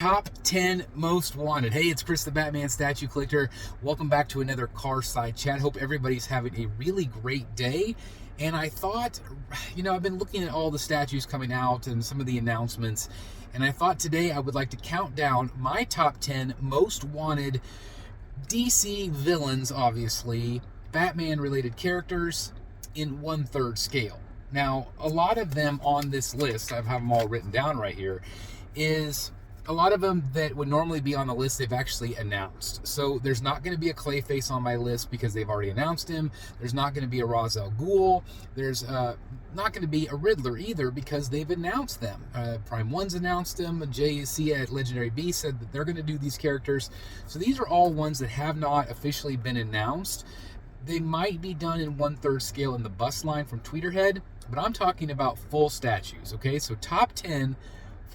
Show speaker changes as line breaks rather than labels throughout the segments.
Top 10 most wanted. Hey, it's Chris the Batman statue collector. Welcome back to another Carside chat. Hope everybody's having a really great day. And I thought, I've been looking at all the statues coming out and some of the announcements, and I thought today I would like to count down my top 10 most wanted DC villains, obviously, Batman related characters in 1/3 scale. Now, a lot of them on this list, I have them all written down right here, is a lot of them that would normally be on the list, they've actually announced. So there's not going to be a Clayface on my list because they've already announced him. There's not going to be a Ras Al Ghul. There's not going to be a Riddler either because they've announced them. Prime 1's announced them. JC at Legendary Beast said that they're going to do these characters. So these are all ones that have not officially been announced. They might be done in 1/3 scale in the bust line from Tweeterhead, but I'm talking about full statues, okay? So top 10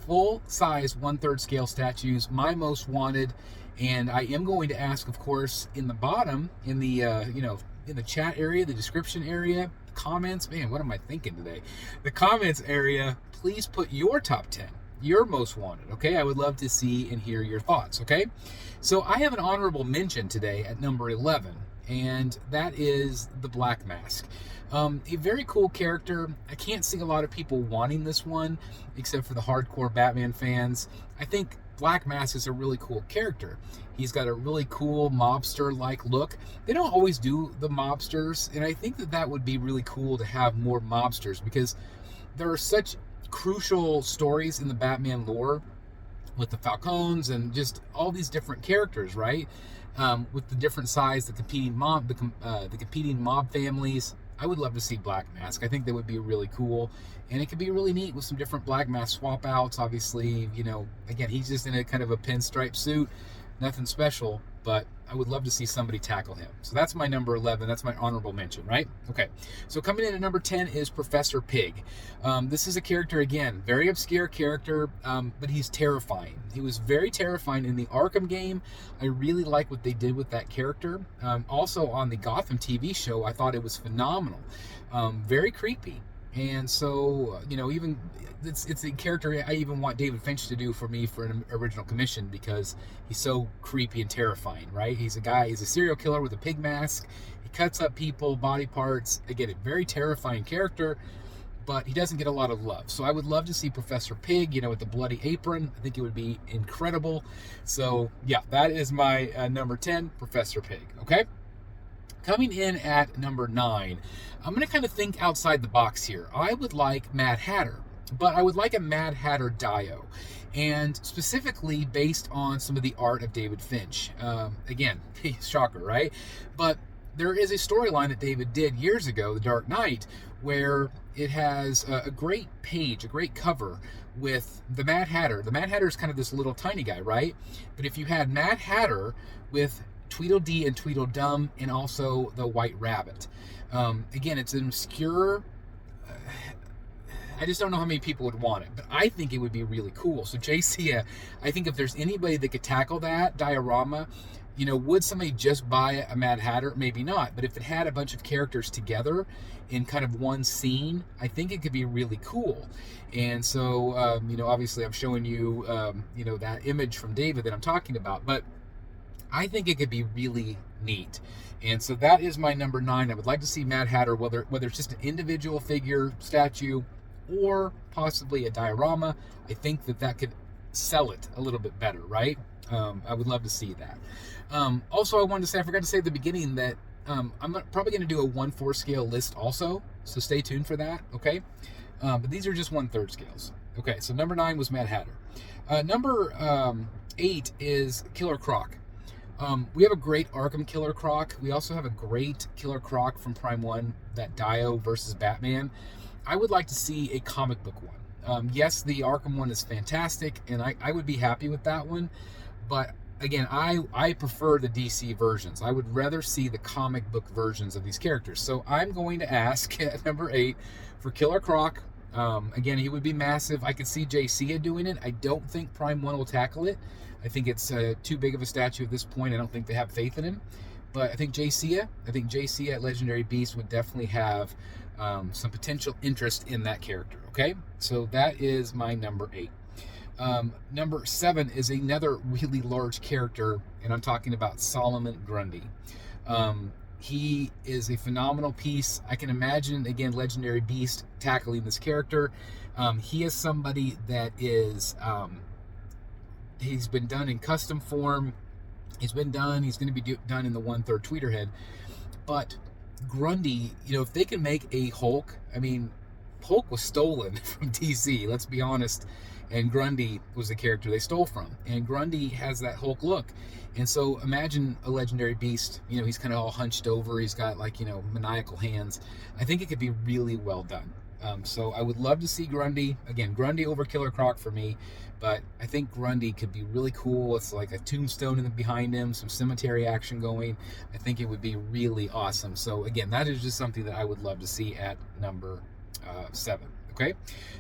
full-size 1/3 scale statues, my most wanted, and I am going to ask, of course, in the bottom, in the in the chat area, the description area, comments. Man, what am I thinking today? The comments area. Please put your top 10, your most wanted. Okay, I would love to see and hear your thoughts. Okay, so I have an honorable mention today at number 11, and that is the Black Mask. A very cool character. I can't see a lot of people wanting this one, except for the hardcore Batman fans. I think Black Mask is a really cool character. He's got a really cool mobster-like look. They don't always do the mobsters, and I think that that would be really cool to have more mobsters because there are such crucial stories in the Batman lore with the Falcons and just all these different characters, right? With the different size, the competing mob families. I would love to see Black Mask. I think that would be really cool, and it could be really neat with some different Black Mask swap outs. Obviously, again, he's just in a kind of a pinstripe suit, nothing special, but I would love to see somebody tackle him. So that's my number 11. That's my honorable mention, right? Okay. So coming in at number 10 is Professor Pig. This is a character, again, very obscure character, but he's terrifying. He was very terrifying in the Arkham game. I really like what they did with that character. Also on the Gotham TV show, I thought it was phenomenal. Very creepy. And so, even it's a character I even want David Finch to do for me for an original commission because he's so creepy and terrifying, right? He's a serial killer with a pig mask. He cuts up people, body parts. Again, a very terrifying character, but he doesn't get a lot of love. So I would love to see Professor Pig, with the bloody apron. I think it would be incredible. So, yeah, that is my number 10, Professor Pig, okay? Coming in at number 9, I'm going to kind of think outside the box here. I would like Mad Hatter, but I would like a Mad Hatter Diehl, and specifically based on some of the art of David Finch. Again, shocker, right? But there is a storyline that David did years ago, The Dark Knight, where it has a great page, a great cover with the Mad Hatter. The Mad Hatter is kind of this little tiny guy, right? But if you had Mad Hatter with Tweedledee and Tweedledum, and also the White Rabbit. Again, it's an obscure. I just don't know how many people would want it, but I think it would be really cool. So JC, I think if there's anybody that could tackle that diorama, would somebody just buy a Mad Hatter? Maybe not, but if it had a bunch of characters together in kind of one scene, I think it could be really cool. And so, obviously I'm showing you, that image from David that I'm talking about, but I think it could be really neat. And so that is my number 9. I would like to see Mad Hatter, whether it's just an individual figure statue or possibly a diorama. I think that could sell it a little bit better, right? I would love to see that. Also, I wanted to say, I forgot to say at the beginning that I'm probably going to do a 1/4 scale list also, so stay tuned for that, okay? But these are just 1/3 scales. Okay, so number 9 was Mad Hatter. Number 8 is Killer Croc. We have a great Arkham Killer Croc. We also have a great Killer Croc from Prime 1, that Diehl versus Batman. I would like to see a comic book one. Yes, the Arkham one is fantastic, and I would be happy with that one. But again, I prefer the DC versions. I would rather see the comic book versions of these characters. So I'm going to ask at number 8 for Killer Croc. Again, he would be massive. I could see JC doing it. I don't think Prime 1 will tackle it. I think it's too big of a statue at this point. I don't think they have faith in him. But I think JC at Legendary Beast would definitely have some potential interest in that character. Okay, so that is my number 8. Number 7 is another really large character, and I'm talking about Solomon Grundy. He is a phenomenal piece. I can imagine, again, Legendary Beast tackling this character. He is somebody that is, he's been done in custom form. He's going to be done in the 1/3 tweeter head. But Grundy, if they can make a Hulk, I mean, Hulk was stolen from DC, let's be honest, and Grundy was the character they stole from. And Grundy has that Hulk look. And so imagine a Legendary Beast, he's kind of all hunched over, he's got maniacal hands. I think it could be really well done. So I would love to see Grundy. Again, Grundy over Killer Croc for me, but I think Grundy could be really cool. It's like a tombstone behind him, some cemetery action going. I think it would be really awesome. So again, that is just something that I would love to see at number 7. Okay,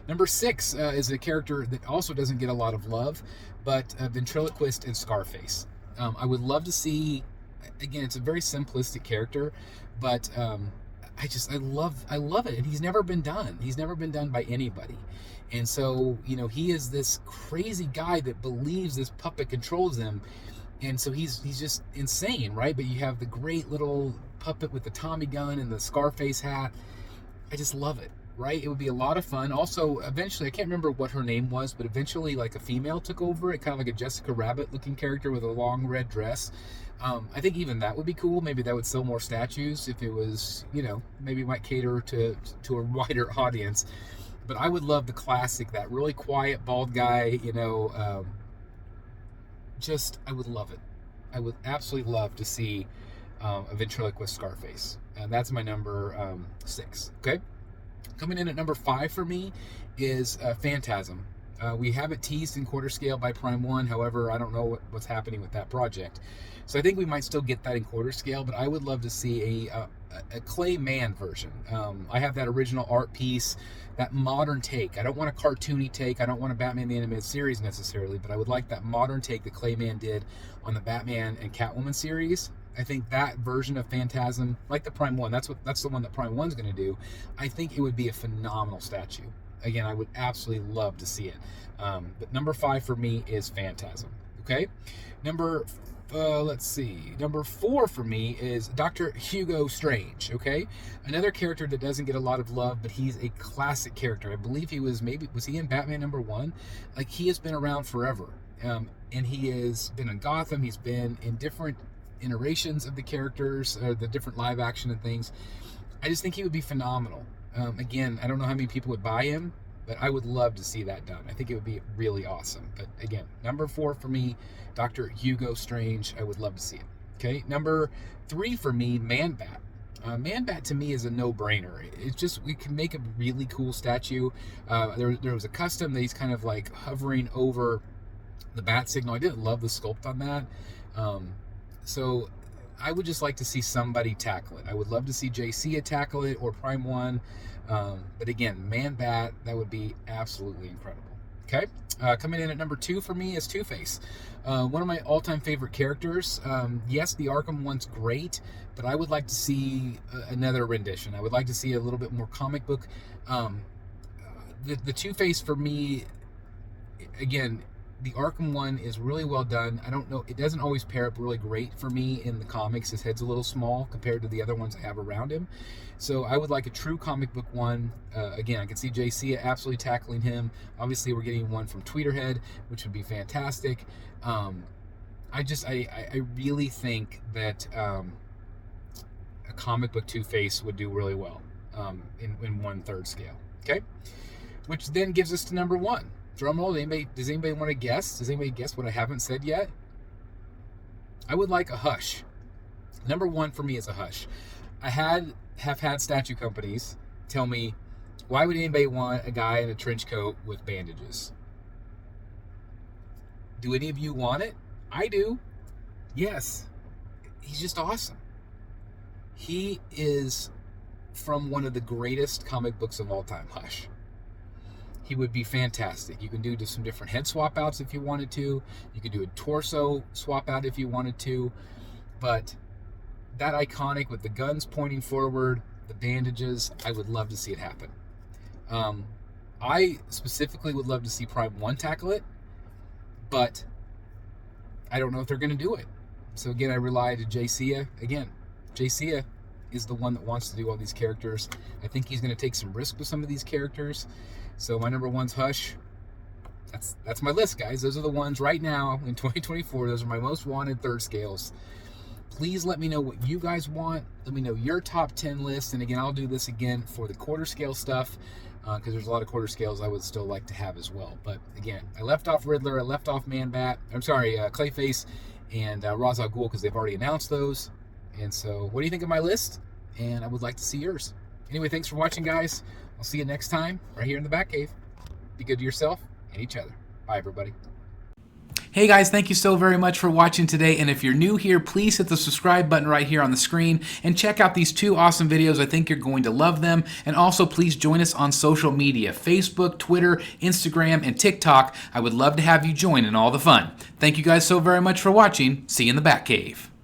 number 6 is a character that also doesn't get a lot of love, but Ventriloquist and Scarface. I would love to see. Again, it's a very simplistic character, but I love it, and he's never been done. He's never been done by anybody, and so he is this crazy guy that believes this puppet controls him, and so he's just insane, right? But you have the great little puppet with the Tommy gun and the Scarface hat. I just love it. Right? It would be a lot of fun. Also, eventually, I can't remember what her name was, but eventually, like, a female took over it, kind of like a Jessica Rabbit-looking character with a long red dress. I think even that would be cool. Maybe that would sell more statues if it was, maybe it might cater to a wider audience. But I would love the classic, that really quiet, bald guy, I would love it. I would absolutely love to see a ventriloquist Scarface. And that's my number 6, okay? Coming in at number 5 for me is Phantasm. We have it teased in quarter scale by Prime 1. However, I don't know what's happening with that project. So I think we might still get that in quarter scale, but I would love to see a Clay Man version. I have that original art piece, that modern take. I don't want a cartoony take. I don't want a Batman the Animated Series necessarily, but I would like that modern take that Clay Man did on the Batman and Catwoman series. I think that version of Phantasm, like the Prime 1, that's the one that Prime 1's going to do. I think it would be a phenomenal statue. Again, I would absolutely love to see it. But number 5 for me is Phantasm. Okay? Number 4 for me is Dr. Hugo Strange. Okay? Another character that doesn't get a lot of love, but he's a classic character. I believe was he in Batman number 1? Like, he has been around forever. And he has been in Gotham. He's been in different iterations of the characters, or the different live action and things. I just think he would be phenomenal. Again, I don't know how many people would buy him, but I would love to see that done. I think it would be really awesome. But again, number 4 for me, Dr. Hugo Strange. I would love to see it. Okay, number 3 for me, Man-Bat. Man-Bat to me is a no-brainer. It's just, we can make a really cool statue. There was a custom that he's kind of like hovering over the bat signal. I didn't love the sculpt on that. So I would just like to see somebody tackle it. I would love to see JC tackle it, or Prime 1. But again, Man-Bat, that would be absolutely incredible. Okay, coming in at number 2 for me is TwoFace. One of my all-time favorite characters. Yes, the Arkham one's great, but I would like to see another rendition. I would like to see a little bit more comic book. The TwoFace for me, again, the Arkham one is really well done. I don't know, it doesn't always pair up really great for me in the comics. His head's a little small compared to the other ones I have around him. So I would like a true comic book one. Again, I can see JC absolutely tackling him. Obviously, we're getting one from Tweeterhead, which would be fantastic. I really think that a comic book Two-Face would do really well in 1/3 scale. Okay, which then gives us to number 1. Drum roll. Does anybody want to guess? Does anybody guess what I haven't said yet? I would like a Hush. Number 1 for me is a Hush. I have had statue companies tell me, why would anybody want a guy in a trench coat with bandages? Do any of you want it? I do. Yes. He's just awesome. He is from one of the greatest comic books of all time, Hush. He would be fantastic. You can do some different head swap outs if you wanted to. You could do a torso swap out if you wanted to. But that iconic with the guns pointing forward, the bandages, I would love to see it happen. I specifically would love to see Prime 1 tackle it. but I don't know if they're going to do it. So again, I rely to Jaycia. Again, Jaycia is the one that wants to do all these characters. I think he's going to take some risk with some of these characters. So my number one's Hush. That's my list, guys. Those are the ones right now in 2024. Those are my most wanted third scales. Please let me know what you guys want. Let me know your top 10 list. And again, I'll do this again for the quarter scale stuff, because there's a lot of quarter scales I would still like to have as well. But again, I left off Riddler, I left off Clayface, and Ras Al Ghul, because they've already announced those. And so, what do you think of my list? And I would like to see yours. Anyway, thanks for watching, guys. I'll see you next time right here in the Batcave. Be good to yourself and each other. Bye, everybody. Hey guys, thank you so very much for watching today, and if you're new here, please hit the subscribe button right here on the screen and check out these two awesome videos. I think you're going to love them. And also please join us on social media, Facebook, Twitter, Instagram, and TikTok. I would love to have you join in all the fun. Thank you guys so very much for watching. See you in the Batcave.